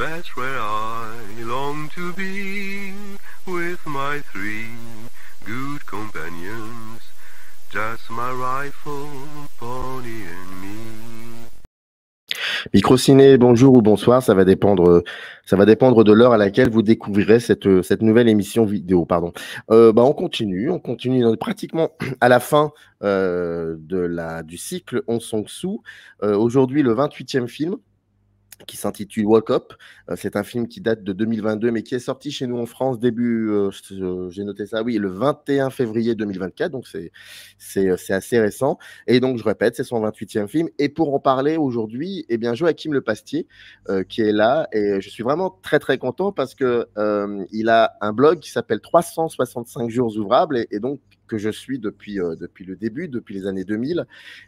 That's where I long to be, with my three good companions, just my rifle, pony and me. Microciné, bonjour ou bonsoir, ça va dépendre de l'heure à laquelle vous découvrirez cette nouvelle émission vidéo. Pardon. On continue pratiquement à la fin du cycle On Song-soo. Aujourd'hui, le 28e film, qui s'intitule Wake Up. C'est un film qui date de 2022, mais qui est sorti chez nous en France j'ai noté ça, oui, le 21 février 2024, donc c'est assez récent. Et donc, je répète, c'est son 28e film. Et pour en parler aujourd'hui, eh bien, Joachim Le Pastier, qui est là. Et je suis vraiment très, très content parce que il a un blog qui s'appelle 365 jours ouvrables, et donc que je suis depuis le début, depuis les années 2000.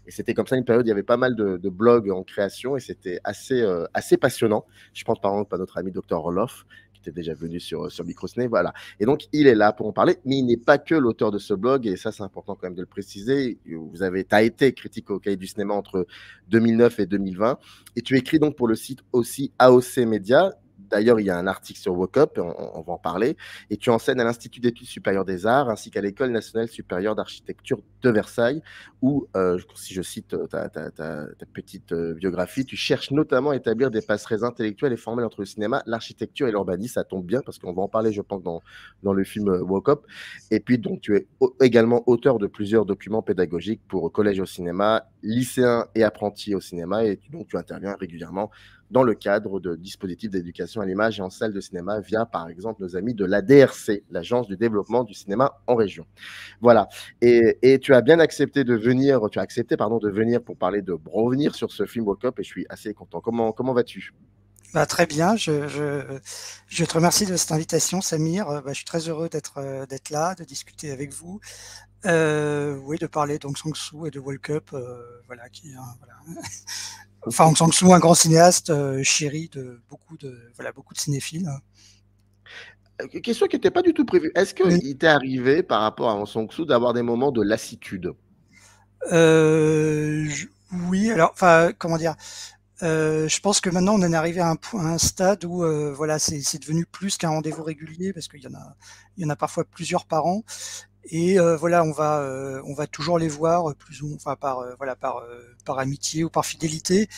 Et c'était comme ça une période, il y avait pas mal de blogs en création et c'était assez passionnant. Je pense par exemple à notre ami Dr. Roloff, qui était déjà venu sur Microciné, voilà. Et donc, il est là pour en parler, mais il n'est pas que l'auteur de ce blog, et ça, c'est important quand même de le préciser. Tu as été critique au Cahier du cinéma entre 2009 et 2020, et tu écris donc pour le site aussi AOC Media. D'ailleurs, il y a un article sur Wake Up, on va en parler. Et tu enseignes à l'Institut d'études supérieures des arts ainsi qu'à l'École nationale supérieure d'architecture de Versailles, où, si je cite ta petite biographie, tu cherches notamment à établir des passerelles intellectuelles et formelles entre le cinéma, l'architecture et l'urbanisme. Ça tombe bien parce qu'on va en parler, je pense, dans le film Wake Up. Et puis, donc, tu es également auteur de plusieurs documents pédagogiques pour collège au cinéma, lycéens et apprentis au cinéma. Et donc, tu interviens régulièrement dans le cadre de dispositifs d'éducation à l'image et en salle de cinéma via, par exemple, nos amis de l'ADRC, l'Agence du développement du cinéma en région. Voilà. Et tu as bien accepté de venir, pour parler de revenir sur ce film Wake Up, et je suis assez content. Comment vas-tu? Très bien, je te remercie de cette invitation, Samir. Je suis très heureux d'être là, de discuter avec vous. Oui, de parler d'Aung San Suu et de Wake Up, voilà, Enfin, Aung San Suu, un grand cinéaste, chéri de beaucoup de cinéphiles. Question qui n'était pas du tout prévue. Est-ce Oui. qu'il t'est arrivé, par rapport à Aung San Suu, d'avoir des moments de lassitude? Oui, alors, comment dire, je pense que maintenant on en est arrivé à un stade où c'est devenu plus qu'un rendez-vous régulier, parce qu'il y en a parfois plusieurs par an. Et on va toujours les voir plus ou moins, enfin par amitié ou par fidélité.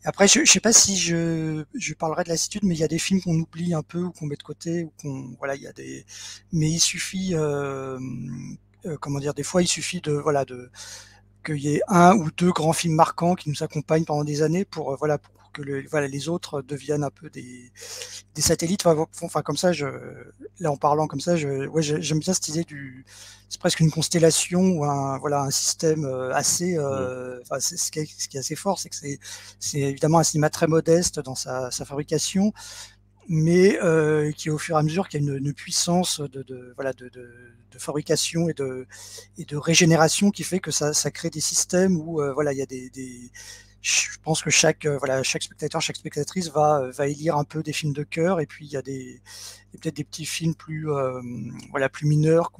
Après, je sais pas si je parlerai de lassitude, mais il y a des films qu'on oublie un peu ou qu'on met de côté, ou mais il suffit, comment dire, des fois il suffit de qu'il y ait un ou deux grands films marquants qui nous accompagnent pendant des années pour que les autres deviennent un peu des satellites. Enfin, comme ça, là en parlant comme ça, j'aime bien cette idée c'est presque une constellation ou un système assez. Ce qui est assez fort, c'est que c'est évidemment un cinéma très modeste dans sa fabrication, mais qui au fur et à mesure qu'il y a une puissance de fabrication et de régénération qui fait que ça crée des systèmes où il y a je pense que chaque spectateur, chaque spectatrice va élire un peu des films de cœur, et puis il y a peut-être des petits films plus plus mineurs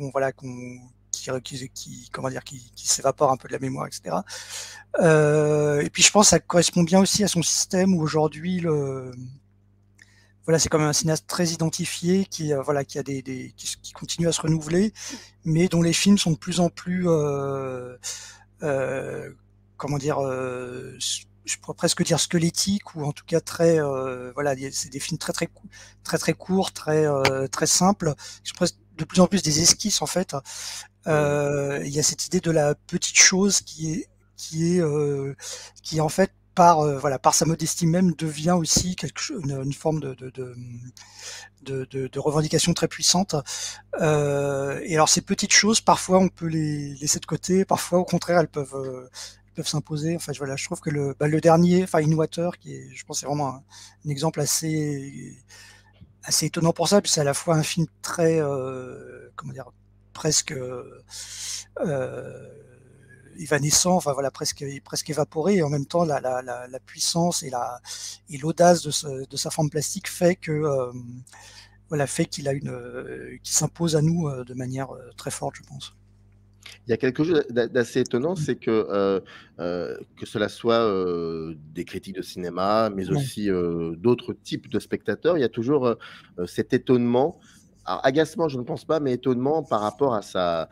qui s'évaporent un peu de la mémoire, etc. Et puis je pense que ça correspond bien aussi à son système où aujourd'hui c'est quand même un cinéaste très identifié qui continue à se renouveler, mais dont les films sont de plus en plus je pourrais presque dire squelettiques, ou en tout cas très c'est des films très courts, très simples, qui sont presque de plus en plus des esquisses en fait. Il y a cette idée de la petite chose qui en fait par sa modestie même devient aussi une forme de revendication très puissante. Et alors ces petites choses, parfois on peut les laisser de côté, parfois au contraire elles peuvent s'imposer. Enfin je trouve que le dernier, In Water, qui est, je pense, c'est vraiment un exemple assez étonnant pour ça, puis c'est à la fois un film très presque évanescent, presque évaporé, et en même temps la puissance et l'audace de sa forme plastique fait que fait qu'il s'impose à nous de manière très forte, je pense. Il y a quelque chose d'assez étonnant, c'est que cela soit des critiques de cinéma, mais Ouais, aussi d'autres types de spectateurs, il y a toujours cet étonnement. Alors, agacement, je ne pense pas, mais étonnement par rapport ce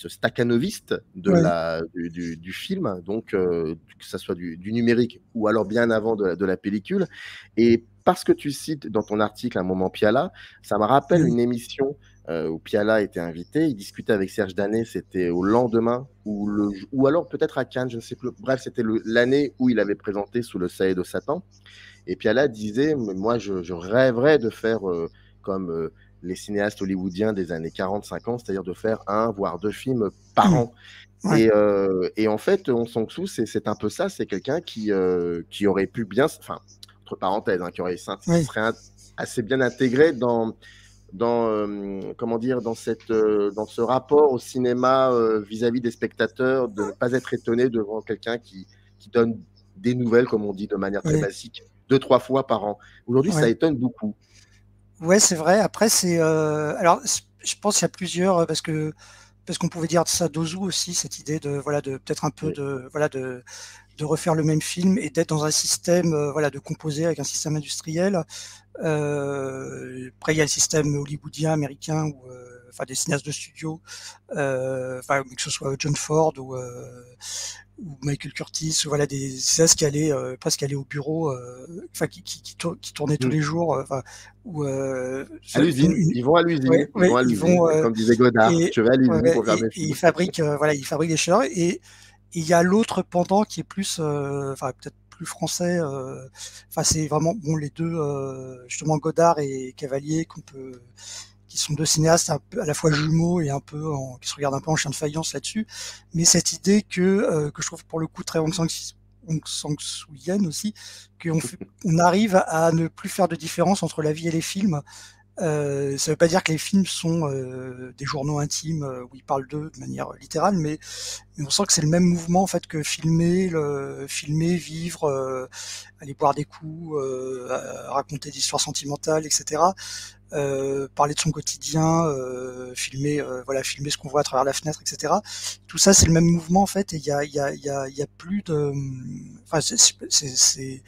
staccanoviste ouais, du film, donc que ça soit du numérique ou alors bien avant de la pellicule. Et parce que tu cites dans ton article un moment Piala, ça me rappelle ouais, une émission où Piala était invité. Il discutait avec Serge Danet, c'était au lendemain, ou alors peut-être à Cannes, je ne sais plus. Bref, c'était l'année où il avait présenté Sous le Soleil de Satan. Et Piala disait, moi, je rêverais de faire comme les cinéastes hollywoodiens des années 40-50, c'est-à-dire de faire un, voire deux films par mmh, an. ouais, Et en fait, Hong Sang-soo, c'est un peu ça, c'est quelqu'un qui aurait pu bien, enfin, entre parenthèses, hein, qui ouais, serait assez bien intégré comment dire, dans ce rapport au cinéma vis-à-vis des spectateurs, de ne pas être étonné devant quelqu'un qui donne des nouvelles, comme on dit de manière très ouais. basique, 2-3 fois par an. Aujourd'hui, ça Ouais. étonne beaucoup. Ouais, c'est vrai. Après, alors, je pense qu'il y a plusieurs, parce qu'on pouvait dire ça d'Ozu aussi, cette idée de, voilà, de peut-être un peu Oui. de, voilà, de refaire le même film et d'être dans un système, voilà, de composer avec un système industriel. Après, il y a le système hollywoodien, américain, enfin, des cinéastes de studio, enfin, que ce soit John Ford ou Michael Curtis, ou voilà, des cinéastes qui allaient presque aller au bureau, enfin, qui tournaient tous Mm. les jours, enfin, ou À l'usine, ils vont à l'usine, ouais, ils vont ouais, à ils l'usine, vont comme disait Godard, et je vais à ouais, l'usine ouais, pour faire mes et ils films. fabriquent, voilà, ils fabriquent des chars et il y a l'autre pendant qui est plus, enfin peut-être plus français. Enfin, c'est vraiment bon les deux, justement Godard et Cavalier qui sont deux cinéastes un peu à la fois jumeaux et un peu qui se regardent un peu en chien de faïence là-dessus. Mais cette idée que je trouve pour le coup très Hong Sang-soo-yen aussi, on arrive à ne plus faire de différence entre la vie et les films. Ça veut pas dire que les films sont des journaux intimes où ils parlent d'eux de manière littérale, mais on sent que c'est le même mouvement en fait que filmer, vivre, aller boire des coups, raconter des histoires sentimentales, etc. Parler de son quotidien, voilà, filmer ce qu'on voit à travers la fenêtre, etc. Tout ça, c'est le même mouvement en fait, et il y a plus de, enfin, c'est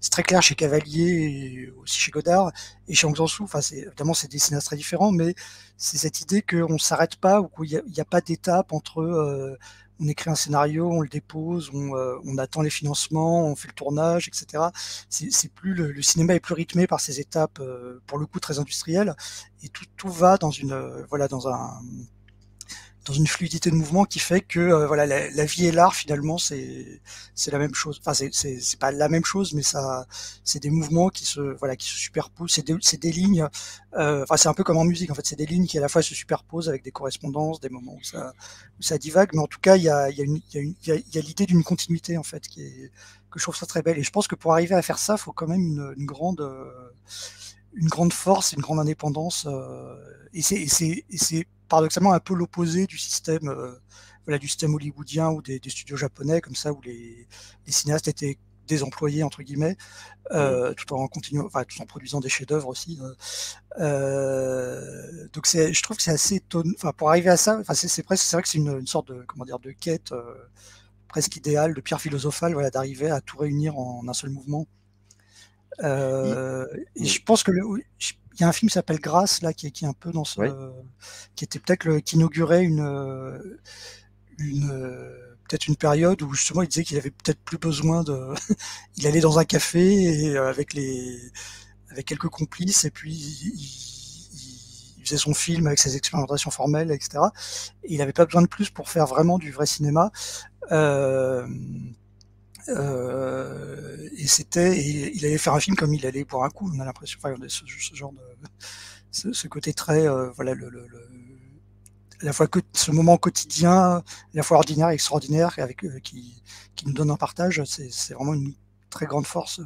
très clair chez Cavalier et aussi chez Godard et chez Hong Sang-soo. Enfin, évidemment, c'est des cinéastes très différents, mais c'est cette idée qu'on s'arrête pas ou qu'il y a pas d'étape entre on écrit un scénario, on le dépose, on attend les financements, on fait le tournage, etc. C'est plus le cinéma est plus rythmé par ces étapes, pour le coup très industrielles, et tout va dans une voilà dans une fluidité de mouvement qui fait que voilà la vie et l'art finalement c'est la même chose. Enfin c'est pas la même chose, mais ça c'est des mouvements qui se superposent. C'est des lignes. Enfin c'est un peu comme en musique en fait. C'est des lignes qui à la fois se superposent avec des correspondances, des moments où ça divague, mais en tout cas il y a l'idée d'une continuité en fait que je trouve ça très belle. Et je pense que pour arriver à faire ça, il faut quand même une grande force, une grande indépendance. Et c'est paradoxalement un peu l'opposé du système, voilà, du système hollywoodien ou des studios japonais comme ça où les cinéastes étaient des employés entre guillemets, Mm. tout en continuant, enfin tout en produisant des chefs-d'œuvre aussi. Donc je trouve que c'est assez étonnant. Enfin pour arriver à ça, enfin c'est vrai que c'est une sorte de comment dire de quête presque idéale, de pierre philosophale, voilà, d'arriver à tout réunir en un seul mouvement. Il- Et mm. je pense que il y a un film qui s'appelle Grâce là qui est un peu dans Oui. qui était peut-être qui inaugurait peut-être une période où justement il disait qu'il avait peut-être plus besoin de il allait dans un café et avec quelques complices et puis il faisait son film avec ses expérimentations formelles, etc. Et il n'avait pas besoin de plus pour faire vraiment du vrai cinéma. Euh, et il allait faire un film comme il allait boire un coup. On a l'impression, enfin, ce genre de, ce côté très, voilà, à la fois que ce moment quotidien, à la fois ordinaire et extraordinaire, qui nous donne un partage. C'est vraiment une très grande force.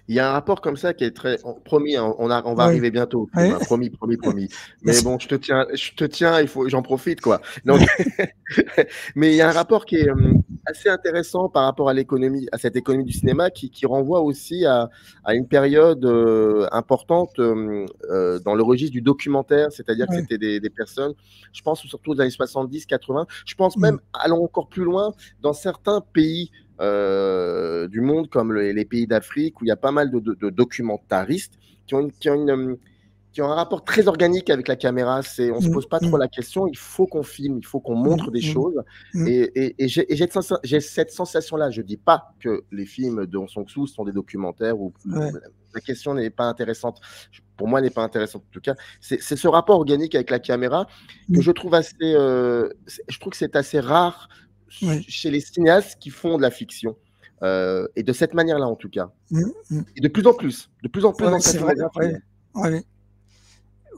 Il y a un rapport comme ça qui est très promis, hein, on va Ouais, arriver bientôt au film, ouais. hein, promis, promis, promis. Mais Yes. bon, je te tiens, j'en profite quoi. Donc, mais il y a un rapport assez intéressant par rapport à l'économie, à cette économie du cinéma qui renvoie aussi à une période importante dans le registre du documentaire, c'est-à-dire que Ouais. c'était des personnes, je pense surtout aux années 70, 80, je pense Mm. même, allons encore plus loin, dans certains pays du monde, comme les pays d'Afrique, où il y a pas mal de documentaristes qui ont un rapport très organique avec la caméra. On ne se Mm. pose pas trop Mm. la question, il faut qu'on filme, il faut qu'on Mm. montre des Mm. choses. Mm. Et j'ai cette sensation-là. Je ne dis pas que les films de Hong Sang-soo sont des documentaires où Ouais. la question n'est pas intéressante. Pour moi, elle n'est pas intéressante en tout cas. C'est ce rapport organique avec la caméra que Mm. je trouve assez. Je trouve que c'est assez rare Ouais. chez les cinéastes qui font de la fiction. Et de cette manière-là, en tout cas. Mm. Mm. Et de plus en plus Ouais, dans sa c'est vrai. filmographie. Ouais. Ouais.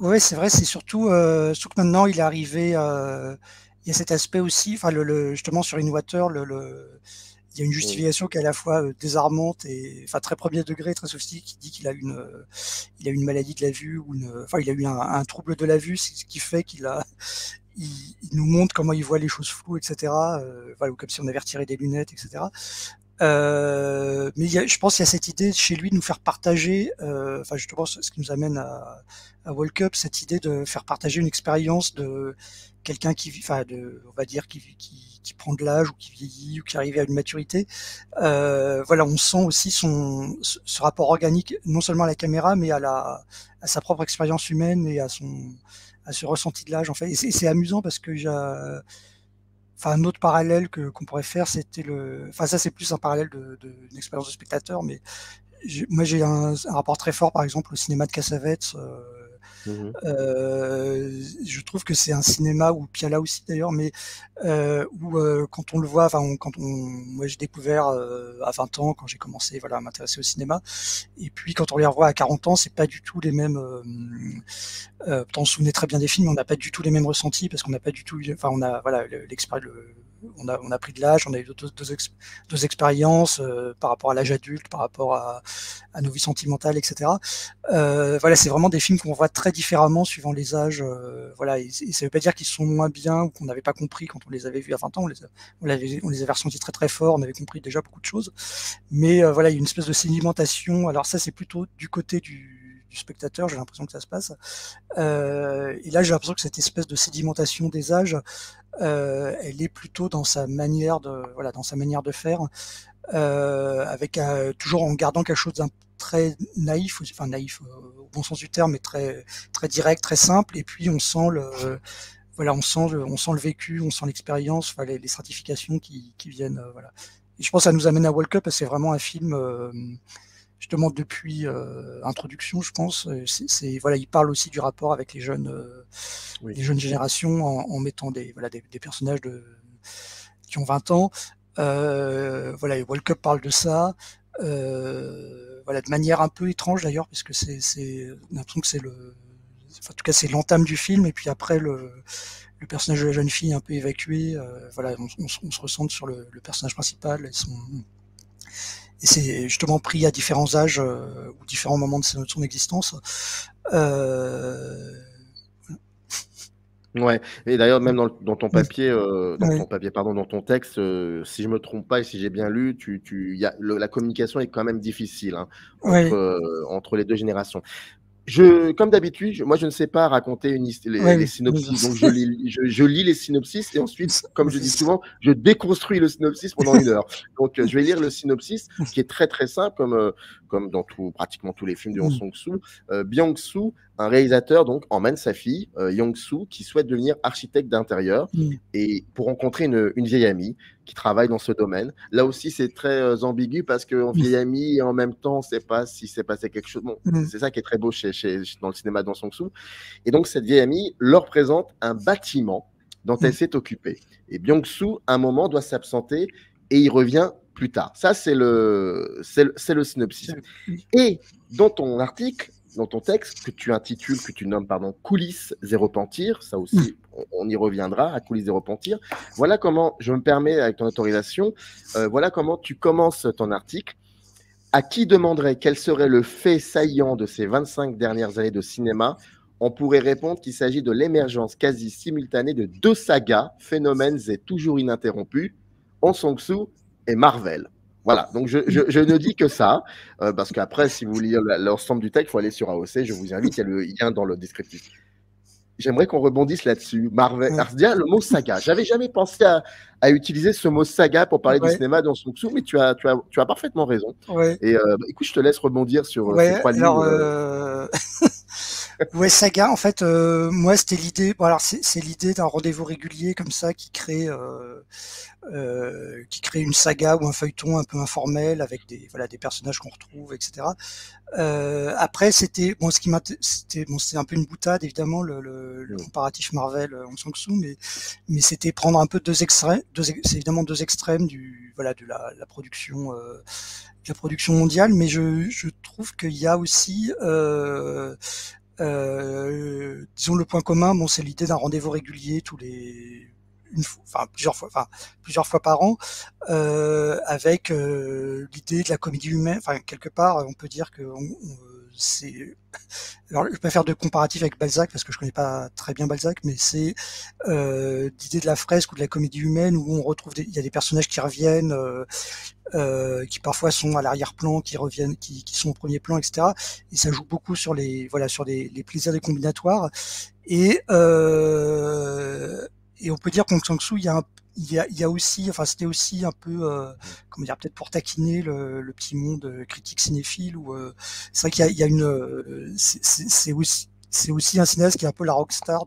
Ouais, c'est vrai, c'est surtout que maintenant il est arrivé, il y a cet aspect aussi, enfin justement sur InWater, il y a une Mm. justification qui est à la fois désarmante et enfin très premier degré, très sophistiquée, qui dit il a une maladie de la vue ou enfin il a eu un trouble de la vue, ce qui fait il nous montre comment il voit les choses floues, etc. Voilà, ou comme si on avait retiré des lunettes, etc. Mais je pense qu'il y a cette idée chez lui de nous faire partager, enfin justement ce qui nous amène à World Cup, cette idée de faire partager une expérience de quelqu'un enfin on va dire qui prend de l'âge ou qui vieillit ou qui arrive à une maturité. Voilà, on sent aussi ce rapport organique non seulement à la caméra mais à sa propre expérience humaine et à ce ressenti de l'âge en fait. Et c'est amusant parce que enfin, un autre parallèle qu'on pourrait faire, enfin ça c'est plus un parallèle d'une expérience de spectateur, mais moi j'ai un rapport très fort, par exemple, au cinéma de Cassavetes. Mhm. Je trouve que c'est un cinéma, ou Piala aussi d'ailleurs, mais où quand on le voit, enfin, moi j'ai découvert à 20 ans quand j'ai commencé, voilà, à m'intéresser au cinéma, et puis quand on les revoit à 40 ans, c'est pas du tout les mêmes. On se souvenait très bien des films, mais on n'a pas du tout les mêmes ressentis parce qu'on n'a pas du tout, enfin, on a, voilà, on a pris de l'âge, on a eu d'autres expériences par rapport à l'âge adulte, par rapport à nos vies sentimentales, etc. Voilà, c'est vraiment des films qu'on voit très différemment suivant les âges. Voilà, et ça veut pas dire qu'ils sont moins bien ou qu'on n'avait pas compris quand on les avait vus à 20 ans. On les avait ressentis très très fort, on avait compris déjà beaucoup de choses. Mais voilà, il y a une espèce de sédimentation. Alors ça, c'est plutôt du côté du spectateur, j'ai l'impression que ça se passe. Et là, j'ai l'impression que cette espèce de sédimentation des âges, elle est plutôt dans sa manière de faire, avec toujours en gardant quelque chose d'un très naïf, enfin naïf au bon sens du terme, mais très très direct, très simple. Et puis on sent on sent le vécu, on sent l'expérience, enfin, les stratifications qui viennent, voilà. Et je pense que ça nous amène à World Cup, parce que c'est vraiment un film. Justement depuis introduction, je pense, voilà, il parle aussi du rapport avec Oui. les jeunes générations en mettant des personnages qui ont 20 ans. Voilà, et World Cup parle de ça. Voilà, de manière un peu étrange d'ailleurs, parce que on a l'impression que enfin, en tout cas, c'est l'entame du film, et puis après le personnage de la jeune fille un peu évacué. Voilà, on se ressent sur le personnage principal et c'est justement pris à différents âges ou différents moments de son existence. Euh... Ouais. Et d'ailleurs, même dans ton papier, Oui, pardon, dans ton texte, si je me trompe pas et si j'ai bien lu, la communication est quand même difficile, hein, oui, entre les deux générations. Comme d'habitude, moi je ne sais pas raconter les oui, synopsis, donc je lis les synopsis et ensuite, comme je dis souvent, je déconstruis le synopsis pendant 1 heure. Donc je vais lire le synopsis qui est très très simple, comme dans pratiquement tous les films de Hong Sang-soo. Byung-soo, un réalisateur, donc emmène sa fille, Young-soo, qui souhaite devenir architecte d'intérieur et pour rencontrer une vieille amie qui travaille dans ce domaine. Là aussi, c'est très ambigu parce qu'en vieille amie et en même temps, on ne sait pas si s'est passé quelque chose. Bon, c'est ça qui est très beau dans le cinéma de Hong Sang-soo. Et donc, cette vieille amie leur présente un bâtiment dont elle s'est occupée. Et Byung-soo, à un moment, doit s'absenter et il revient plus tard. Ça, c'est le synopsis. Et dans ton article, dans ton texte que tu nommes, Coulisses et repentir, ça aussi, on y reviendra à Coulisses et repentir. Voilà comment, je me permets, avec ton autorisation, voilà comment tu commences ton article. À qui demanderait quel serait le fait saillant de ces 25 dernières années de cinéma? On pourrait répondre qu'il s'agit de l'émergence quasi simultanée de deux sagas, phénomènes et toujours ininterrompus, Hong Sang-soo et Marvel. Voilà, donc je ne dis que ça, parce qu'après, si vous voulez l'ensemble du texte, il faut aller sur AOC, je vous invite, il y a le lien dans le descriptif. J'aimerais qu'on rebondisse là-dessus. Marvel, alors, déjà, le mot saga. J'avais jamais pensé à utiliser ce mot saga pour parler du cinéma dans son dessous, mais tu as parfaitement raison. Et écoute, je te laisse rebondir sur ces 3 livres. Ouais, saga, en fait, moi, c'était l'idée. Bon, alors, c'est l'idée d'un rendez-vous régulier comme ça qui crée une saga ou un feuilleton un peu informel avec des personnages qu'on retrouve, etc. Après, c'était c'était un peu une boutade, évidemment, le comparatif Marvel Hong Sang-soo, mais c'était prendre un peu c'est évidemment deux extrêmes de la production. La production mondiale, mais je trouve qu'il y a aussi disons le point commun, c'est l'idée d'un rendez-vous régulier plusieurs fois par an, avec l'idée de la comédie humaine. Enfin, quelque part, on peut dire que c'est. Alors, je vais pas faire de comparatif avec Balzac parce que je connais pas très bien Balzac, mais c'est l'idée de la fresque ou de la comédie humaine où on retrouve il y a des personnages qui reviennent, qui parfois sont à l'arrière-plan, qui reviennent, qui sont au premier plan, etc. Et ça joue beaucoup sur les plaisirs des combinatoires. Et on peut dire qu'Hong Sang-soo, il y a aussi, enfin c'était aussi un peu, comment dire, peut-être pour taquiner le petit monde critique cinéphile, où c'est vrai qu'il y a une, c'est aussi un cinéaste qui est un peu la rockstar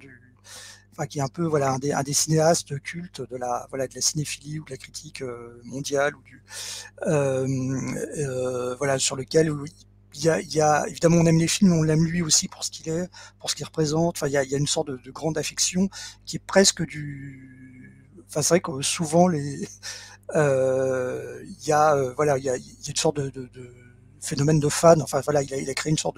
qui est un peu un des cinéastes cultes de la cinéphilie ou de la critique mondiale, ou sur lequel il y a évidemment, on aime les films, mais on l'aime lui aussi pour ce qu'il est, pour ce qu'il représente. Enfin, il y a une sorte de grande affection qui est presque c'est vrai que souvent il y a une sorte de phénomène de fan. Enfin voilà, il a créé une sorte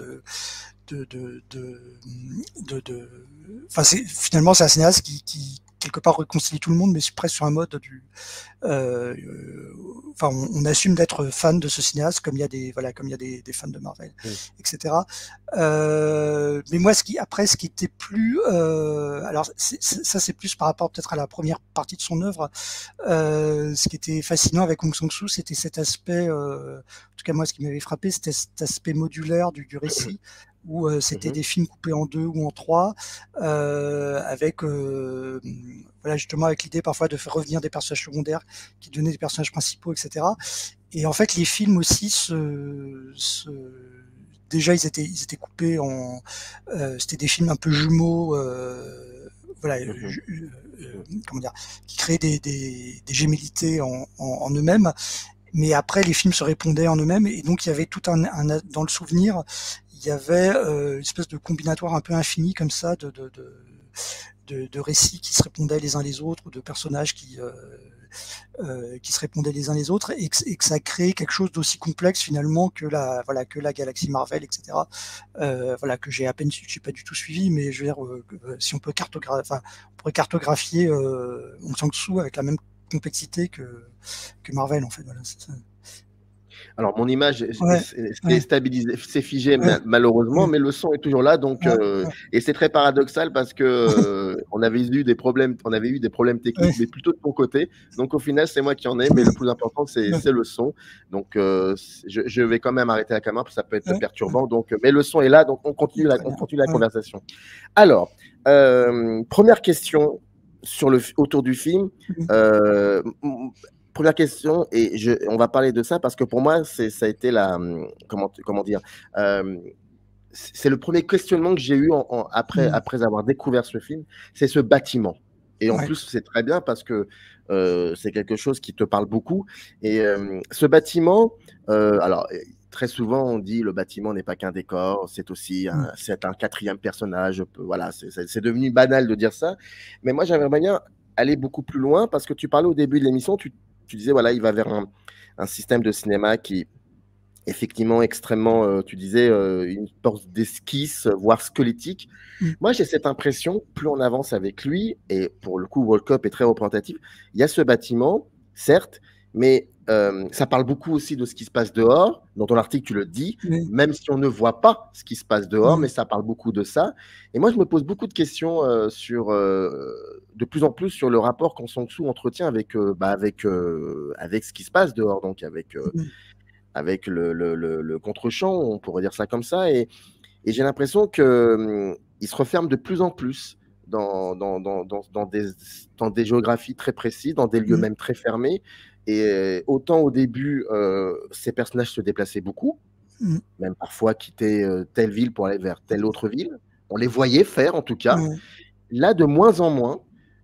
finalement c'est un cinéaste qui quelque part réconcilie tout le monde, mais c'est presque sur un mode on assume d'être fan de ce cinéaste, comme il y a des fans de Marvel, etc. Mais moi, ce qui était plus, alors ça c'est plus par rapport peut-être à la première partie de son œuvre. Ce qui était fascinant avec Hong Sang-soo, c'était cet aspect, en tout cas moi, ce qui m'avait frappé, c'était cet aspect modulaire du récit, où c'était des films coupés en 2 ou en 3, avec justement avec l'idée parfois de faire revenir des personnages secondaires qui devenaient des personnages principaux, etc. Et en fait, les films aussi déjà ils étaient coupés en c'était des films un peu jumeaux, comment dire, qui créaient des gémellités en eux-mêmes. Mais après, les films se répondaient en eux-mêmes, et donc il y avait tout dans le souvenir, il y avait une espèce de combinatoire un peu infini comme ça de récits qui se répondaient les uns les autres, ou de personnages qui se répondaient les uns les autres, et que ça crée quelque chose d'aussi complexe finalement que la galaxie Marvel, etc. Que j'ai pas du tout suivi, mais je veux dire, si on peut cartographier Hong Sang-soo avec la même complexité que Marvel, en fait. Voilà, c'est ça. Alors, mon image c'est stabilisé, c'est figé malheureusement, mais le son est toujours là, donc et c'est très paradoxal parce que on avait eu des problèmes techniques, mais plutôt de ton côté. Donc au final, c'est moi qui en ai, mais le plus important c'est le son. Donc je vais quand même arrêter la caméra parce que ça peut être perturbant. Donc, mais le son est là, donc on continue la conversation. Alors, première question autour du film. Première question, et on va parler de ça parce que pour moi, ça a été comment dire, c'est le premier questionnement que j'ai eu après avoir découvert ce film, c'est ce bâtiment. Et en plus, c'est très bien parce que c'est quelque chose qui te parle beaucoup. Et ce bâtiment, alors très souvent on dit le bâtiment n'est pas qu'un décor, c'est aussi c'est un quatrième personnage. Voilà, c'est devenu banal de dire ça. Mais moi, j'aimerais bien aller beaucoup plus loin parce que tu parlais au début de l'émission, tu disais, voilà, il va vers un système de cinéma qui, effectivement, extrêmement, tu disais, une sorte d'esquisse, voire squelettique. Moi, j'ai cette impression, plus on avance avec lui, et pour le coup, World Cup est très représentatif, il y a ce bâtiment, certes, mais ça parle beaucoup aussi de ce qui se passe dehors. Dans ton article, tu le dis, Oui. même si on ne voit pas ce qui se passe dehors, Mm. mais ça parle beaucoup de ça. Et moi, je me pose beaucoup de questions de plus en plus sur le rapport qu'Aung San Suu entretient avec ce qui se passe dehors, donc Mm. avec le contre-champ, on pourrait dire ça comme ça. Et j'ai l'impression qu'il se referme de plus en plus dans des géographies très précises, dans des lieux Mm. même très fermés. Et autant au début, ces personnages se déplaçaient beaucoup, Mm. même parfois quitter telle ville pour aller vers telle autre ville. On les voyait faire, en tout cas. Ouais. Là, de moins en moins.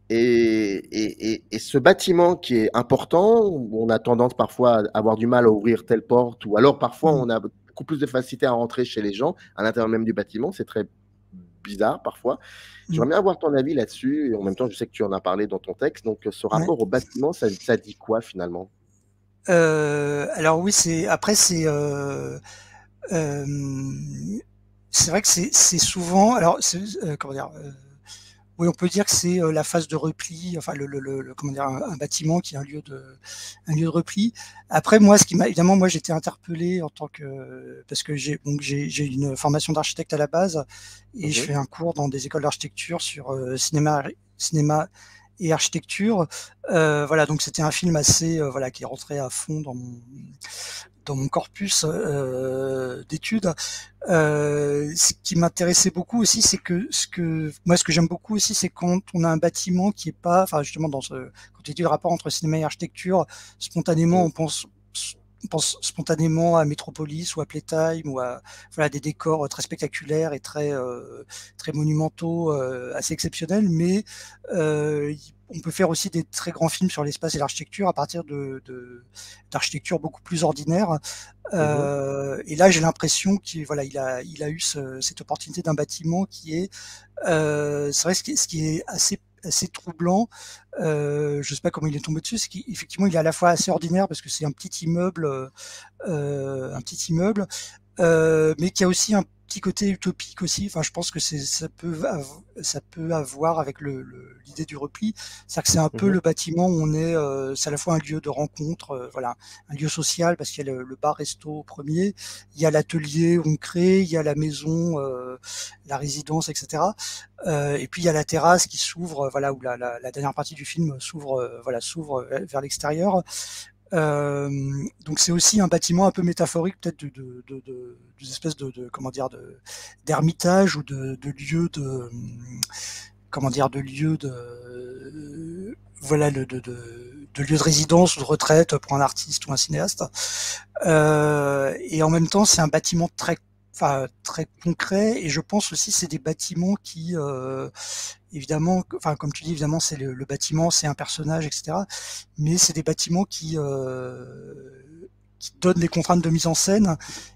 Et ce bâtiment qui est important, on a tendance parfois à avoir du mal à ouvrir telle porte, ou alors parfois Mm. on a beaucoup plus de facilité à rentrer chez les gens à l'intérieur même du bâtiment. C'est très bizarre parfois. Mm. J'aimerais bien avoir ton avis là-dessus. Et en même temps, je sais que tu en as parlé dans ton texte. Donc, ce Ouais. rapport au bâtiment, ça dit quoi finalement? Alors oui, après euh, c'est vrai que c'est souvent, alors comment dire, oui, on peut dire que c'est la phase de repli, enfin comment dire, un bâtiment qui est un lieu de repli. Après, moi, ce qui m'a évidemment, moi, j'étais interpellé en tant que parce que j'ai une formation d'architecte à la base et je fais un cours dans des écoles d'architecture sur cinéma et architecture. Voilà, donc c'était un film assez voilà qui est rentré à fond dans mon corpus d'études. Ce qui m'intéressait beaucoup aussi, c'est que ce que j'aime beaucoup aussi, c'est quand on a un bâtiment qui est pas, enfin justement quand tu dis le rapport entre cinéma et architecture, spontanément on pense spontanément à Metropolis ou à Playtime ou à voilà des décors très spectaculaires et très monumentaux, assez exceptionnels, mais on peut faire aussi des très grands films sur l'espace et l'architecture à partir d'architecture beaucoup plus ordinaire. Et là, j'ai l'impression qu'il voilà, il a eu cette opportunité d'un bâtiment qui est, c'est vrai, ce qui est assez troublant. Je sais pas comment il est tombé dessus. C'est qu'effectivement, il est à la fois assez ordinaire parce que c'est un petit immeuble, mais qui a aussi un petit côté utopique aussi. Enfin, je pense que ça peut avoir avec l'idée du repli. C'est-à-dire que c'est un peu le bâtiment où on est, c'est à la fois un lieu de rencontre, voilà, un lieu social parce qu'il y a le bar-resto au premier, il y a l'atelier où on crée, il y a la maison, la résidence, etc. Et puis il y a la terrasse qui s'ouvre, voilà, où la dernière partie du film s'ouvre vers l'extérieur. Donc c'est aussi un bâtiment un peu métaphorique peut-être des espèces comment dire d'ermitage ou de lieux de comment dire de lieux de voilà de lieux de résidence ou de retraite pour un artiste ou un cinéaste. Et en même temps c'est un bâtiment très concret, et je pense aussi c'est des bâtiments qui évidemment, enfin comme tu dis, évidemment c'est le bâtiment, c'est un personnage, etc. Mais c'est des bâtiments qui donnent des contraintes de mise en scène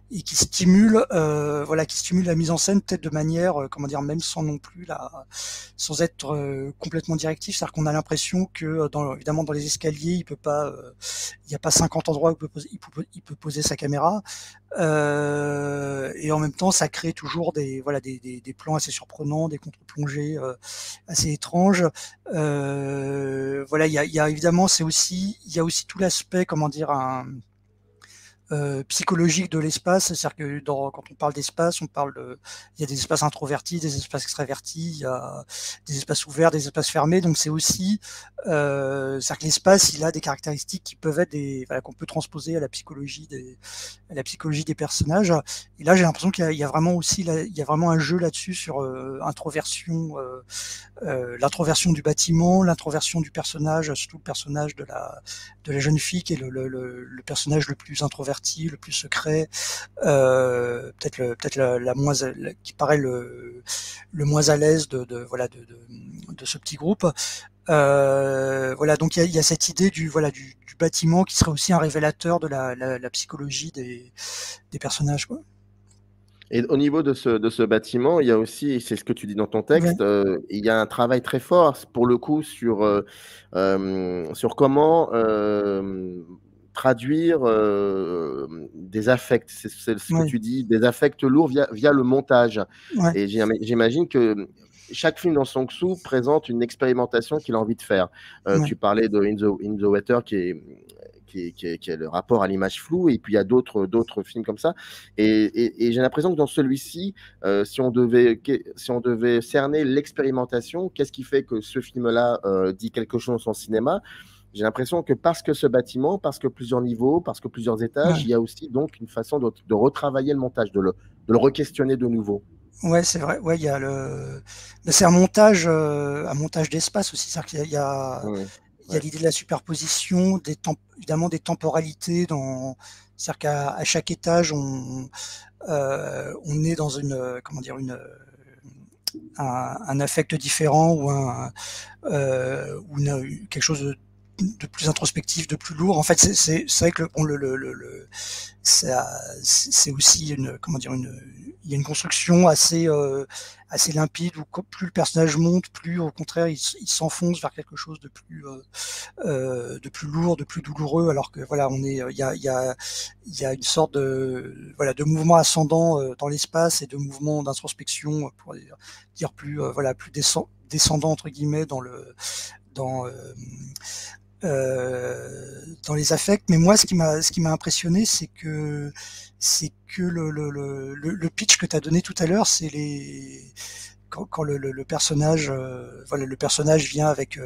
et qui stimulent la mise en scène peut-être de manière comment dire, même sans être complètement directif. C'est-à-dire qu'on a l'impression que évidemment dans les escaliers il y a pas 50 endroits où il peut poser sa caméra, et en même temps ça crée toujours des plans assez surprenants, des contre-plongées assez étranges. Voilà, il y a évidemment il y a aussi tout l'aspect, comment dire, psychologique de l'espace, c'est-à-dire que quand on parle d'espace, il y a des espaces introvertis, des espaces extravertis, il y a des espaces ouverts, des espaces fermés, donc c'est aussi, c'est-à-dire que l'espace, il a des caractéristiques qui peuvent être qu'on peut transposer à la psychologie des personnages. Et là, j'ai l'impression qu'il y a vraiment aussi, il y a vraiment un jeu là-dessus sur l'introversion du bâtiment, l'introversion du personnage, surtout le personnage de la jeune fille qui est le personnage le plus introverti, le plus secret, peut-être la moins, qui paraît le moins à l'aise de ce petit groupe. Voilà, donc il y a cette idée du bâtiment qui serait aussi un révélateur de la psychologie des personnages, quoi. Et au niveau de ce bâtiment, il y a aussi, c'est ce que tu dis dans ton Ouais. texte, il y a un travail très fort pour le coup sur comment traduire des affects. C'est ce que Ouais. tu dis, des affects lourds via le montage. Ouais. Et j'imagine que chaque film dans Song Soo présente une expérimentation qu'il a envie de faire. Ouais. Tu parlais de In the Water qui qui est le rapport à l'image floue, et puis il y a d'autres films comme ça. Et j'ai l'impression que dans celui-ci, si on devait cerner l'expérimentation, qu'est-ce qui fait que ce film-là dit quelque chose dans son cinéma? J'ai l'impression que parce que ce bâtiment, parce que plusieurs niveaux, parce que plusieurs étages, il y a aussi donc une façon de retravailler le montage, de le re-questionner de nouveau. Ouais, c'est vrai. Ouais, il y a c'est un montage d'espace aussi. C'est-à-dire qu'il y a, Ouais, il y a ouais. l'idée de la superposition, évidemment des temporalités c'est-à-dire qu'à chaque étage, on est dans comment dire, un affect différent ou quelque chose de plus introspectif, de plus lourd. En fait, c'est vrai que bon, c'est aussi comment dire, il y a une construction assez limpide où plus le personnage monte, plus au contraire il s'enfonce vers quelque chose de plus lourd, de plus douloureux. Alors que voilà, il y a une sorte de mouvement ascendant dans l'espace et de mouvement d'introspection, pour dire plus plus descendant entre guillemets dans dans les affects. Mais moi, ce qui m'a impressionné, c'est que le pitch que tu as donné tout à l'heure, c'est quand le personnage, le personnage vient avec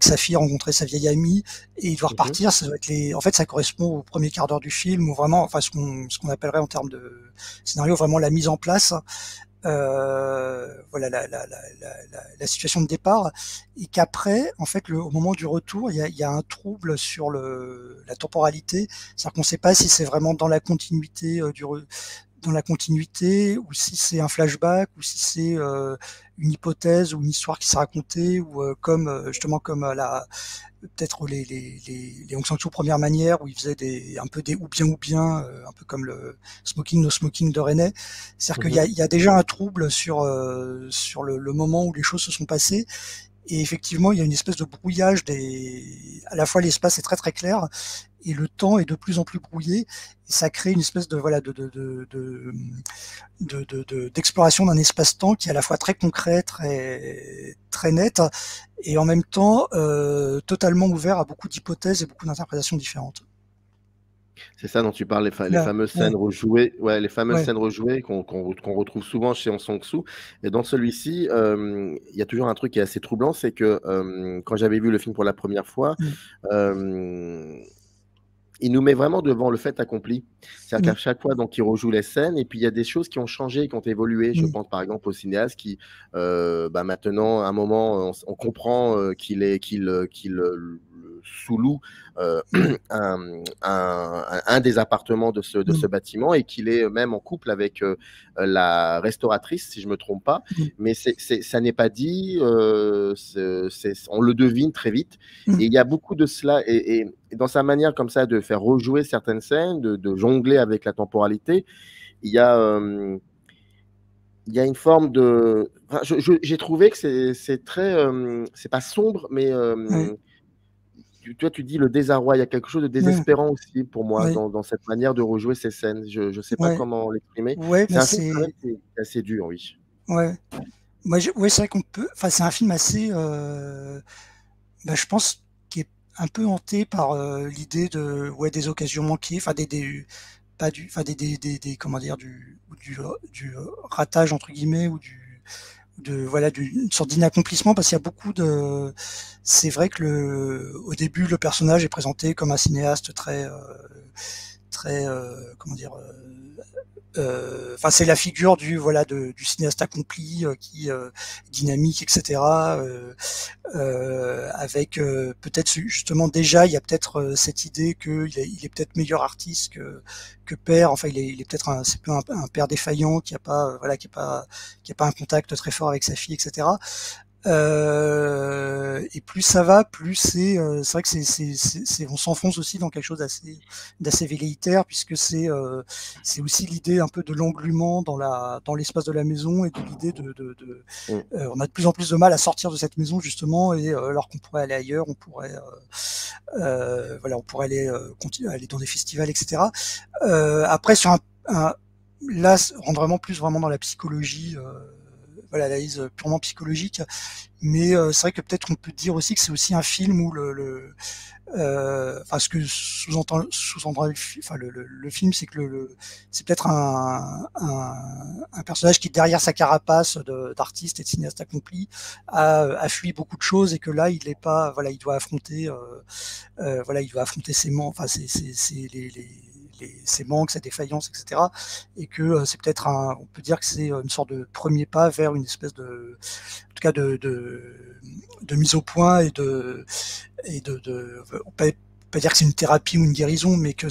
sa fille rencontrer sa vieille amie et il doit Mhm. repartir. Ça doit être en fait, ça correspond au premier quart d'heure du film, où vraiment, enfin, ce qu'on appellerait en termes de scénario, vraiment la mise en place. La situation de départ, et qu'après, en fait, au moment du retour, il y a un trouble sur la temporalité, c'est-à-dire qu'on ne sait pas si c'est vraiment dans la continuité dans la continuité, ou si c'est un flashback, ou si c'est une hypothèse ou une histoire qui s'est racontée, ou comme justement comme peut-être les Hong Sang-soo première manière, où il faisait un peu des ou bien, un peu comme le Smoking No Smoking de René. C'est-à-dire Mhm. il y a déjà un trouble sur le moment où les choses se sont passées. Et effectivement, il y a une espèce de brouillage à la fois l'espace est très très clair et le temps est de plus en plus brouillé. Et ça crée une espèce d'exploration d'un espace-temps qui est à la fois très concret, très net, et en même temps totalement ouvert à beaucoup d'hypothèses et beaucoup d'interprétations différentes. C'est ça dont tu parles, les Ouais, fameuses ouais, scènes rejouées, ouais, les fameuses ouais, scènes rejouées qu'on retrouve souvent chez Hong Sang-soo. Et dans celui-ci, il y a toujours un truc qui est assez troublant, c'est que quand j'avais vu le film pour la première fois, mm, euh, il nous met vraiment devant le fait accompli. C'est-à-dire mm, qu'à chaque fois, donc, il rejoue les scènes, et puis il y a des choses qui ont changé, qui ont évolué. Je mm, pense par exemple au cinéaste qui, maintenant, à un moment, on comprend qu'il sous-loue mm, un des appartements de ce mm, bâtiment, et qu'il est même en couple avec la restauratrice, si je ne me trompe pas. mm, Mais ça n'est pas dit, on le devine très vite. mm. Et il y a beaucoup de cela. Et dans sa manière comme ça de faire rejouer certaines scènes, de jongler avec la temporalité, il y a, euh, il y a une forme de. Enfin, j'ai trouvé que c'est très. C'est pas sombre, mais Ouais, toi, tu dis le désarroi. Il y a quelque chose de ouais, désespérant aussi pour moi ouais, dans cette manière de rejouer ces scènes. Je ne sais pas ouais, comment l'exprimer. ouais, C'est mais un film quand même qui est assez dur, oui. ouais. Ouais, c'est vrai qu'on peut. Enfin, c'est un film assez, je pense, qui est un peu hanté par l'idée des occasions manquées, enfin pas du, enfin comment dire, du ratage entre guillemets, ou une sorte d'inaccomplissement, parce qu'il y a beaucoup de. C'est vrai que au début, le personnage est présenté comme un cinéaste très, comment dire. Enfin, c'est la figure du cinéaste accompli, qui dynamique, etc. Avec peut-être justement déjà il y a peut-être cette idée il est peut-être meilleur artiste que père. Enfin, il est peut-être c'est peu un père défaillant qui a pas qui a pas un contact très fort avec sa fille, etc. Et plus ça va, plus c'est vrai que on s'enfonce aussi dans quelque chose d'assez velléitaire, puisque c'est aussi l'idée un peu de l'englument dans l'espace de la maison, et de l'idée Mm. on a de plus en plus de mal à sortir de cette maison, justement, et alors qu'on pourrait aller ailleurs, on pourrait aller continuer à aller dans des festivals, etc. Après, là, on rentre vraiment plus vraiment dans la psychologie, voilà, analyse purement psychologique. Mais c'est vrai que peut-être on peut dire aussi que c'est aussi un film où enfin, ce que sous-entend enfin, le film, c'est que c'est peut-être un personnage qui, derrière sa carapace d'artiste et de cinéaste accompli, a fui beaucoup de choses et que là, il est pas, voilà, il doit affronter, voilà, il doit affronter ses manques, enfin, ses manques, ses défaillances, etc. Et que c'est peut-être on peut dire que c'est une sorte de premier pas vers une espèce en tout cas, de mise au point on peut pas dire que c'est une thérapie ou une guérison, mais que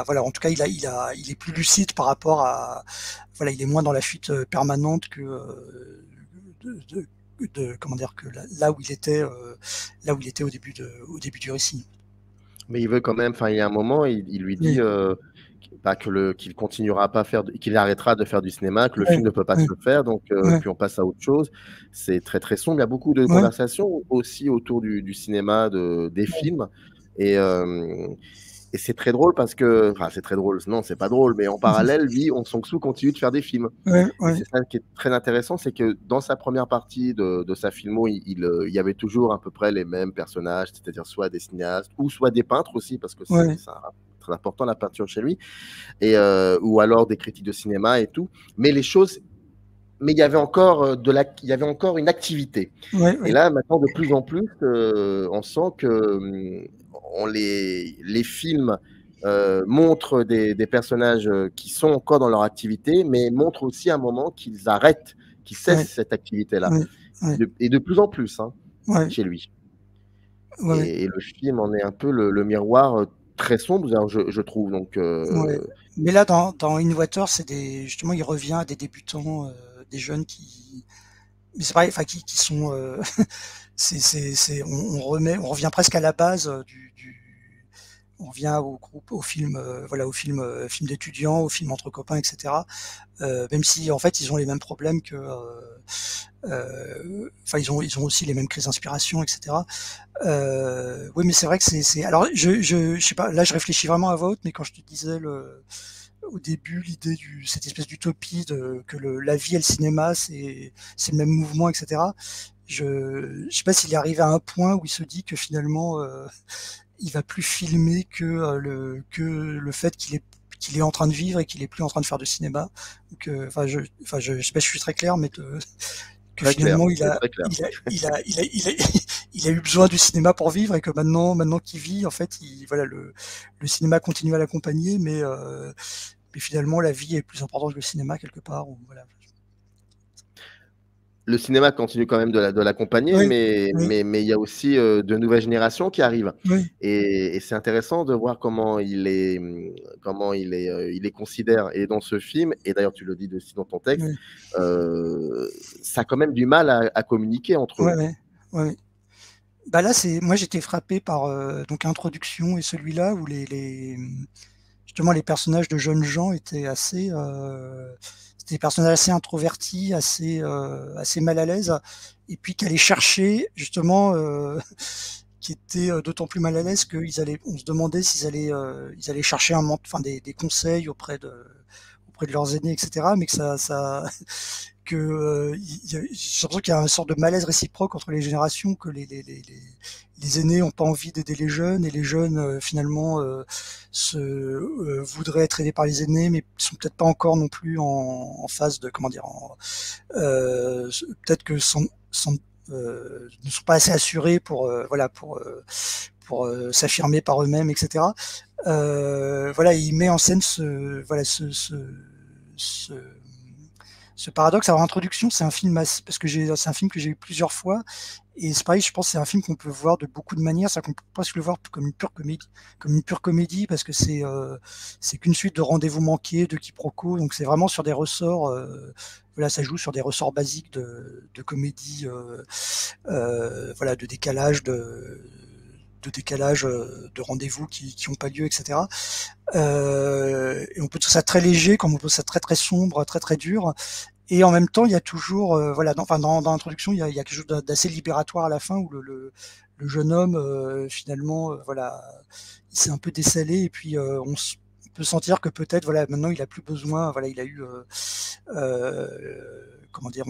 voilà, en tout cas, il est plus lucide par rapport à, voilà, il est moins dans la fuite permanente que comment dire, que là où il était, au début du récit. Mais il veut quand même, enfin, il y a un moment, il lui dit Oui, bah, qu'il continuera pas à faire, qu'il arrêtera de faire du cinéma, que le oui, film ne peut pas oui, se faire, donc oui, puis on passe à autre chose. C'est très très sombre. Il y a beaucoup de oui, conversations aussi autour du cinéma, des films, et, euh, et c'est très drôle parce que, enfin, c'est très drôle. Non, c'est pas drôle, mais en parallèle, lui, Hong Sang-soo continue de faire des films. oui, Et oui, c'est ça qui est très intéressant, c'est que dans sa première partie de sa filmo, il y avait toujours à peu près les mêmes personnages, c'est-à-dire soit des cinéastes ou soit des peintres aussi, parce que c'est oui, très important la peinture chez lui, et ou alors des critiques de cinéma et tout. Mais les choses, mais il y avait encore il y avait encore une activité. oui, Et oui, là, maintenant, de plus en plus, on sent que les films montrent des personnages qui sont encore dans leur activité, mais montrent aussi à un moment qu'ils arrêtent, qu'ils oui, cessent cette activité-là. oui, oui, Et de plus en plus, hein, oui, chez lui. oui, Et le film en est un peu le miroir très sombre, alors, je trouve. Donc, ouais. Mais là, dans In Water, justement, il revient à des débutants, des jeunes mais c'est pareil, enfin, qui sont, on revient presque à la base on revient au groupe, au film, voilà, film d'étudiants, au film entre copains, etc. Même si en fait ils ont les mêmes problèmes que, enfin ils ont aussi les mêmes crises d'inspiration, etc. Oui, mais c'est vrai que alors je sais pas, là je réfléchis vraiment à voix haute, mais quand je te disais au début l'idée cette espèce d'utopie que la vie et le cinéma c'est le même mouvement, etc. Je sais pas s'il est arrivé à un point où il se dit que finalement il va plus filmer que le fait qu'il est en train de vivre et qu'il est plus en train de faire de cinéma. Donc, je sais pas si je suis très clair, mais que très clair, finalement c'est très clair. il a eu besoin du cinéma pour vivre et que maintenant qu'il vit, en fait, voilà, le cinéma continue à l'accompagner, mais finalement la vie est plus importante que le cinéma quelque part. Voilà. Le cinéma continue quand même de l'accompagner, Oui, oui, mais il y a aussi de nouvelles générations qui arrivent. oui, Et c'est intéressant de voir il les considère. Et dans ce film, et d'ailleurs tu le dis aussi dans ton texte, oui, ça a quand même du mal à communiquer entre eux. ouais, ouais, ouais. Bah là, moi j'étais frappé par donc Introduction et celui-là où justement les personnages de jeunes gens étaient c'était des personnages assez introvertis, assez mal à l'aise, et puis qu'aller chercher justement qui étaient d'autant plus mal à l'aise on se demandait ils allaient chercher enfin des conseils auprès de leurs aînés, etc. Mais que j'ai l'impression qu'il y a une sorte de malaise réciproque entre les générations, que les aînés n'ont pas envie d'aider les jeunes, et les jeunes finalement voudraient être aidés par les aînés, mais sont peut-être pas encore non plus en phase de, comment dire, peut-être que ne sont pas assez assurés voilà, s'affirmer par eux-mêmes, etc. Voilà, il met en scène ce, ce paradoxe. Alors, Introduction, c'est un film parce que c'est un film que j'ai vu plusieurs fois, et c'est pareil, je pense que c'est un film qu'on peut voir de beaucoup de manières, c'est qu'on peut presque le voir comme une pure comédie, parce que c'est qu'une suite de rendez-vous manqués, de quiproquos, donc c'est vraiment sur des ressorts, voilà, ça joue sur des ressorts basiques de comédie, voilà, de décalage, de rendez-vous qui n'ont pas lieu, etc. Et on peut trouver ça très léger, comme on peut trouver ça très très sombre, très très dur. Et en même temps, il y a toujours, voilà, dans l'introduction, il y a quelque chose d'assez libératoire à la fin, où le jeune homme, finalement, voilà, il s'est un peu dessalé, et puis on peut sentir que peut-être, voilà, maintenant il a plus besoin, voilà, il a eu comment dire,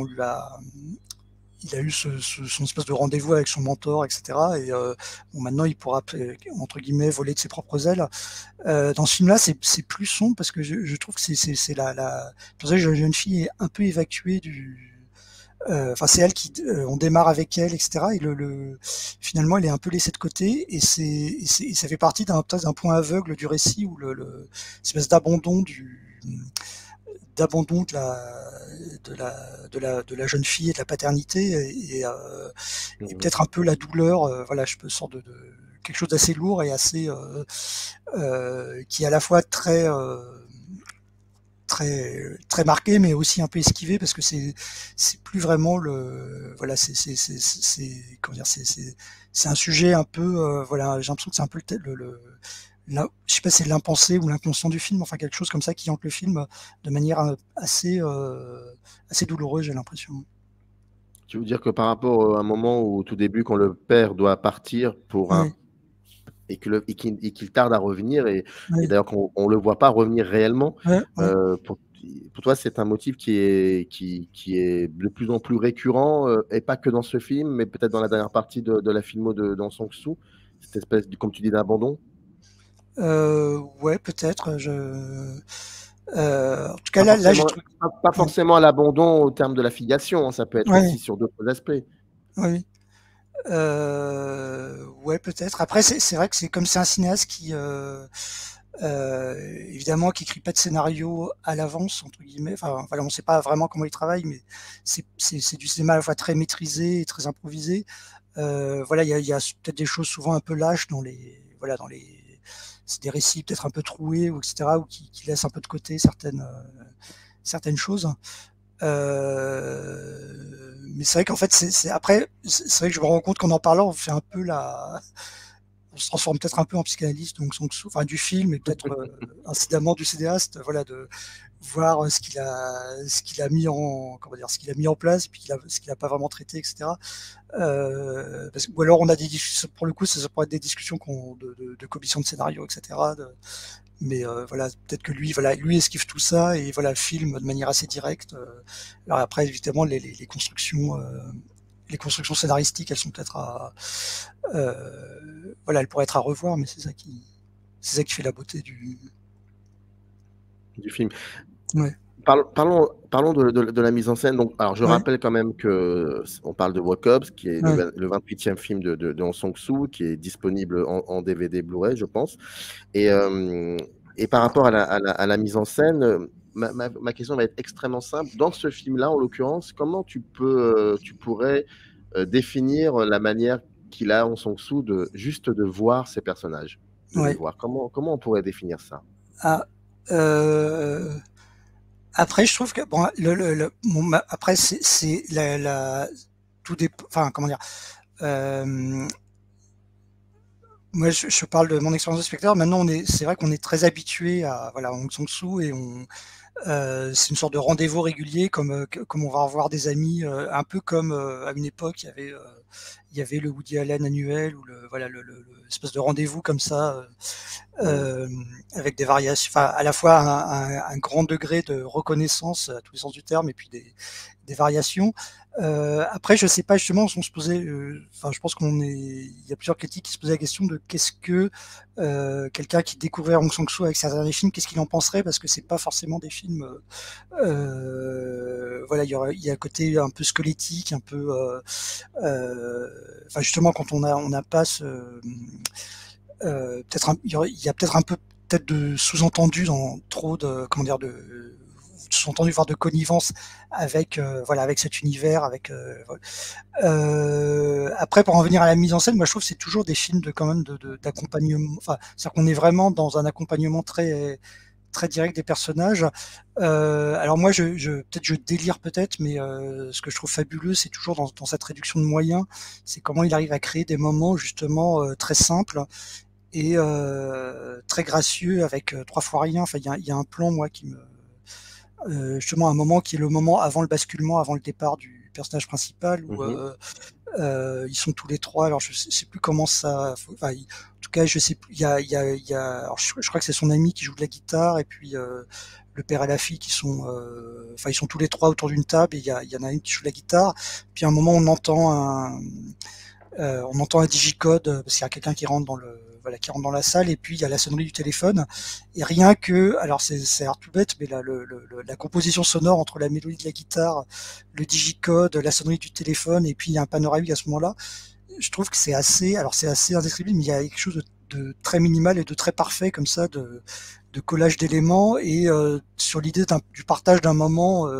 il a eu son espèce de rendez-vous avec son mentor, etc. Et bon, maintenant, il pourra, entre guillemets, voler de ses propres ailes. Dans ce film-là, c'est plus sombre parce que je trouve que c'est la jeune fille est un peu évacuée enfin, c'est elle on démarre avec elle, etc. Et finalement, elle est un peu laissée de côté, et ça fait partie d'un point aveugle du récit où espèce d'abandon de la jeune fille et de la paternité, et peut-être un peu la douleur, voilà, je peux sorte de quelque chose d'assez lourd et assez qui est à la fois très marqué, mais aussi un peu esquivé, parce que c'est plus vraiment voilà, comment dire, c'est un sujet un peu, voilà, j'ai l'impression que c'est un peu je sais pas si c'est l'impensé ou l'inconscient du film, enfin quelque chose comme ça qui hante le film de manière assez douloureuse, j'ai l'impression. Tu veux dire que par rapport à un moment où, au tout début, quand le père doit partir Oui, et qu'il tarde à revenir, et oui, d'ailleurs qu'on on le voit pas revenir réellement, ouais, ouais. pour toi, c'est un motif qui est de plus en plus récurrent, et pas que dans ce film, mais peut-être dans la dernière partie de la filmo de Hong Sang-soo, cette espèce de, comme tu dis, d'abandon? Ouais, peut-être. En tout cas, Pas là, j'ai forcément trouvé. pas Ouais, forcément l'abandon au terme de la filiation, hein, ça peut être ouais, aussi sur d'autres aspects. oui. Ouais, peut-être. Après, c'est vrai que c'est un cinéaste évidemment, qui écrit pas de scénario à l'avance, entre guillemets. Enfin, voilà, on sait pas vraiment comment il travaille, mais c'est du cinéma à la fois très maîtrisé et très improvisé. Voilà, il y a peut-être des choses souvent un peu lâches voilà, c'est des récits peut-être un peu troués, ou etc., ou qui laissent un peu de côté certaines choses. Mais c'est vrai qu'en fait, après, c'est vrai que je me rends compte qu'en parlant, on fait un peu on se transforme peut-être un peu en psychanalyste, donc enfin du film, et peut-être incidemment du cinéaste, voilà, de voir ce qu'il a mis comment dire, ce qu'il a mis en place, et puis ce qu'il a pas vraiment traité, etc. Ou alors on a des discussions, pour le coup, ça pourrait être des discussions de commission de scénario, etc. Mais voilà, peut-être que lui, voilà, lui esquive tout ça et voilà, filme de manière assez directe. Alors après, évidemment, les constructions scénaristiques, elles sont peut-être voilà, elles pourraient être à revoir, mais c'est ça qui fait la beauté Du film. ouais, Parlons de la mise en scène. Donc, alors je ouais, rappelle quand même que on parle de Walk Up, qui est ouais, le 28e film de Hong Sang-soo, qui est disponible en DVD Blu-ray, je pense. Et, et par rapport à la mise en scène, ma question va être extrêmement simple. Dans ce film-là, en l'occurrence, comment tu pourrais définir la manière qu'il a, Hong Sang-soo, juste de voir ses personnages, de les ouais. voir. Comment on pourrait définir ça? Ah, euh, après, je trouve que bon, après c'est enfin, comment dire. Euh, Moi, je parle de mon expérience de spectateur. Maintenant, c'est vrai qu'on est très habitué à voilà, Hong Sang-soo, et c'est une sorte de rendez-vous régulier, comme on va avoir des amis, un peu comme à une époque, il y avait le Woody Allen annuel, ou voilà, espèce de rendez-vous comme ça, Mmh. euh, avec des variations, enfin, à la fois un grand degré de reconnaissance à tous les sens du terme, et puis des variations. Après, je sais pas, justement, on se posait, enfin, je pense il y a plusieurs critiques qui se posaient la question de qu'est-ce que quelqu'un qui découvrait Hong Sang-soo avec certains des films, qu'est-ce qu'il en penserait, parce que c'est pas forcément des films, voilà, il y a un côté un peu squelettique, un peu, enfin, justement, quand on n'a pas il y a peut-être un peu peut-être de sous-entendu, dans trop de, comment dire, de sous-entendu, voire de connivence avec voilà, avec cet univers, avec voilà. Après, pour en venir à la mise en scène, moi je trouve que c'est toujours des films quand même d'accompagnement, enfin, c'est-à-dire qu'on est vraiment dans un accompagnement très direct des personnages. Alors moi, peut-être je délire peut-être, mais ce que je trouve fabuleux, c'est toujours dans cette réduction de moyens, c'est comment il arrive à créer des moments justement très simples et très gracieux, avec trois fois rien. Enfin, il y a un plan, moi, justement, un moment qui est le moment avant le basculement, avant le départ du personnage principal, où Mmh. Ils sont tous les trois. Alors je sais plus comment ça. Enfin, en tout cas, je sais plus. Il y a. Alors, je crois que c'est son ami qui joue de la guitare et puis le père et la fille qui sont. Enfin, ils sont tous les trois autour d'une table et il y en a une qui joue de la guitare. Puis à un moment, on entend un digicode parce qu'il y a quelqu'un qui rentre qui rentre dans la salle et puis il y a la sonnerie du téléphone et rien que, alors c'est tout bête, mais la composition sonore entre la mélodie de la guitare, le digicode, la sonnerie du téléphone et puis il y a un panoramique à ce moment-là, je trouve que c'est assez indescriptible, mais il y a quelque chose de très minimal et de très parfait comme ça, de collage d'éléments et sur l'idée du partage d'un moment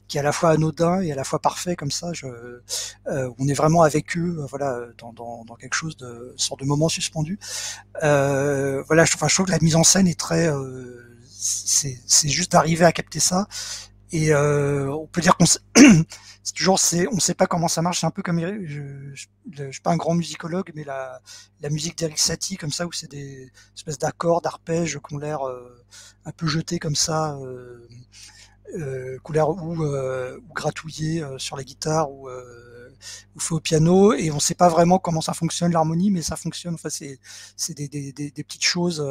qui est à la fois anodin et à la fois parfait comme ça. On est vraiment avec eux, voilà, dans quelque chose de sorte de moment suspendu. Voilà, je trouve que la mise en scène est très, c'est juste d'arriver à capter ça. Et on peut dire qu'on c'est toujours, on sait pas comment ça marche. C'est un peu comme, je suis pas un grand musicologue, mais la musique d'Eric Satie, comme ça, où c'est des espèces d'accords, d'arpèges qui ont l'air un peu jetés comme ça, ou gratouillés sur la guitare ou fait au piano, et on sait pas vraiment comment ça fonctionne l'harmonie, mais ça fonctionne. Enfin, c'est des petites choses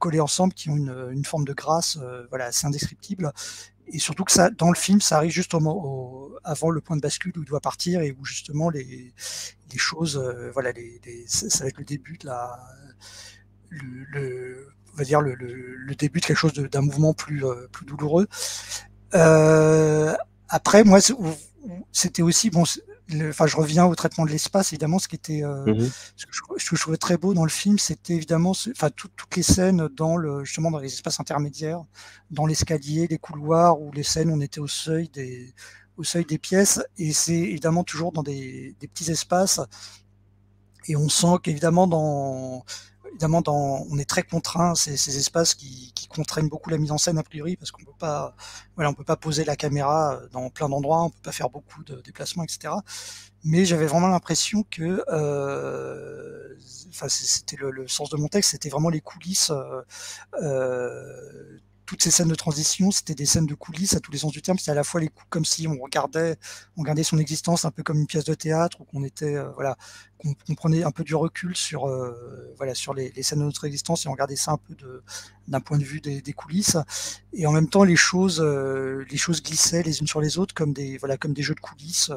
collées ensemble qui ont une forme de grâce, voilà, assez indescriptible. Et surtout que ça, dans le film, ça arrive juste avant le point de bascule où il doit partir et où justement les choses, voilà, ça va être le début de on va dire le début de quelque chose d'un mouvement plus douloureux. Après, moi, c'était aussi bon. Enfin, je reviens au traitement de l'espace, évidemment. Ce qui était, ce que je trouvais très beau dans le film, c'était évidemment, enfin, toutes les scènes justement dans les espaces intermédiaires, dans l'escalier, les couloirs, ou les scènes où on était au seuil des pièces, et c'est évidemment toujours dans des petits espaces, et on sent qu'évidemment on est très contraint, ces espaces qui contraignent beaucoup la mise en scène a priori, parce qu'on peut pas, voilà, on peut pas poser la caméra dans plein d'endroits, on peut pas faire beaucoup de déplacements, etc. Mais j'avais vraiment l'impression que, enfin, c'était le sens de mon texte, c'était vraiment les coulisses. Toutes ces scènes de transition, c'était des scènes de coulisses à tous les sens du terme. C'était à la fois comme si on regardait son existence un peu comme une pièce de théâtre, ou qu'on était, voilà, qu'on prenait un peu du recul sur, voilà, sur les scènes de notre existence, et on regardait ça un peu d'un point de vue des coulisses. Et en même temps, les choses glissaient les unes sur les autres comme des jeux de coulisses.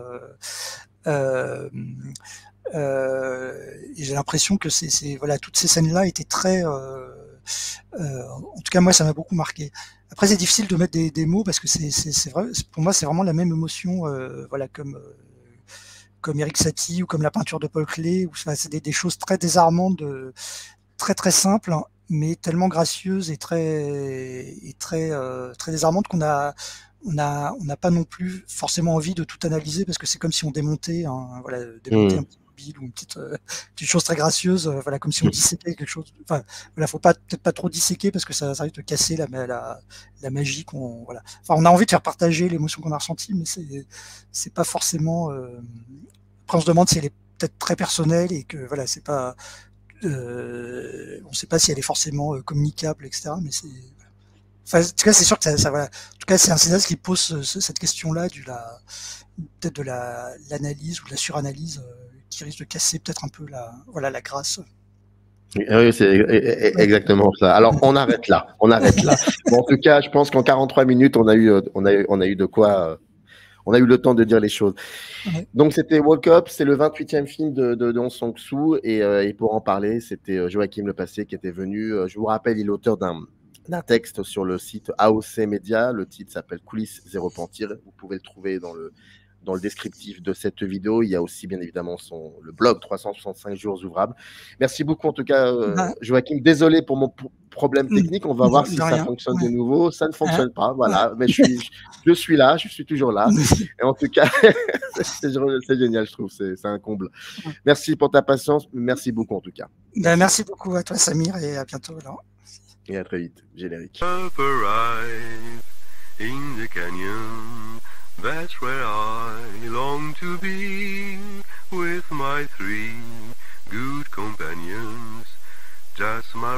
Et j'ai l'impression que voilà, toutes ces scènes-là étaient très, en tout cas moi ça m'a beaucoup marqué. Après c'est difficile de mettre des mots parce que c'est vrai, pour moi c'est vraiment la même émotion, voilà, comme Eric Satie ou comme la peinture de Paul Klee, où c'est des choses très désarmantes, très très simples, mais tellement gracieuses et très désarmantes qu'on n'a pas non plus forcément envie de tout analyser, parce que c'est comme si on démontait un petit mobile ou une petite chose très gracieuse, voilà, comme si on disséquait quelque chose. Enfin, voilà, faut peut-être pas trop disséquer, parce que ça risque de casser la magie voilà. Enfin, on a envie de faire partager l'émotion qu'on a ressentie, mais c'est pas forcément. Après, on se demande si elle est peut-être très personnelle et que voilà, c'est pas. On sait pas si elle est forcément communicable, etc. Mais c'est. Enfin, en tout cas, c'est sûr que ça voilà. En tout cas, c'est un cinéaste qui pose cette question-là peut-être de l'analyse ou de la suranalyse, qui risque de casser peut-être un peu la grâce. Oui, c'est exactement ça. Alors, on arrête là. Bon, en tout cas, je pense qu'en 43 minutes, on a eu de quoi. On a eu le temps de dire les choses. Ouais. Donc, c'était Walk Up, c'est le 28e film de Hong Sang-soo, et pour en parler, c'était Joachim Lepasset qui était venu. Je vous rappelle, il est l'auteur d'un texte sur le site AOC Media. Le titre s'appelle Coulisses et Repentir. Vous pouvez le trouver dans le descriptif de cette vidéo. Il y a aussi bien évidemment le blog 365 jours ouvrables. Merci beaucoup en tout cas, Joachim. Désolé pour mon problème technique. On va voir si ça fonctionne de nouveau. Ça ne fonctionne pas. Voilà. Mais je suis là. Je suis toujours là. Et en tout cas, c'est génial, je trouve. C'est un comble. Merci pour ta patience. Merci beaucoup en tout cas. Merci beaucoup à toi, Samir, et à bientôt. Alors. Et à très vite. Générique. In the canyon, that's where I long to be, with my 3 good companions, just my